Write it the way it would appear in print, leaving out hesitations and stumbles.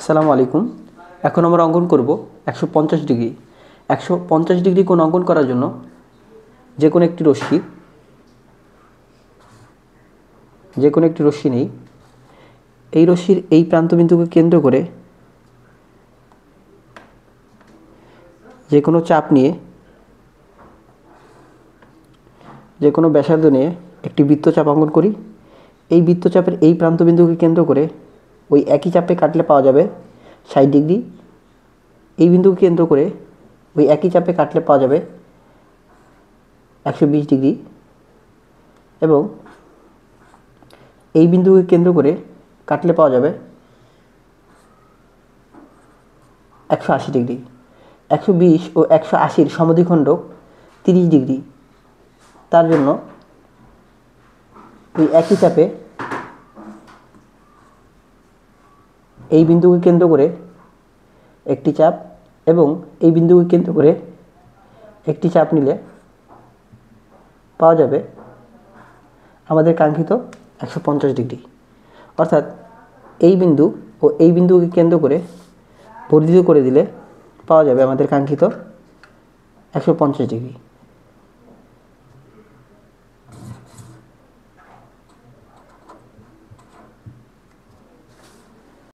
আসসালামু আলাইকুম। এখন আমরা অঙ্কন করব 150 ডিগ্রি। 150 ডিগ্রি কোণ অঙ্কন করার জন্য যে কোনো একটি রশ্মি নেই। এই রশ্মির এই প্রান্তবিন্দুকে কেন্দ্র করে যে কোনো চাপ নিয়ে, যে কোনো ব্যাসার্ধ নিয়ে একটি বৃত্তচাপ অঙ্কন করি। এই বৃত্তচাপের এই প্রান্তবিন্দুকে কেন্দ্র করে ওই একই চাপে কাটলে পাওয়া যাবে 60 ডিগ্রি। এই বিন্দুকে কেন্দ্র করে ওই একই চাপে কাটলে পাওয়া যাবে 120 ডিগ্রি এবং এই বিন্দুকে কেন্দ্র করে কাটলে পাওয়া যাবে 180 ডিগ্রি। 120 ও 180-র সমদ্বিখণ্ডক 30 ডিগ্রি। তার জন্য ওই একই চাপে এই বিন্দুকে কেন্দ্র করে একটি চাপ এবং এই বিন্দুকে কেন্দ্র করে একটি চাপ নিলে পাওয়া যাবে আমাদের কাঙ্ক্ষিত 150 ডিগ্রি। অর্থাৎ এই বিন্দু ও এই বিন্দুকে কেন্দ্র করে বর্ধিত করে দিলে পাওয়া যাবে আমাদের কাঙ্ক্ষিত 150 ডিগ্রি।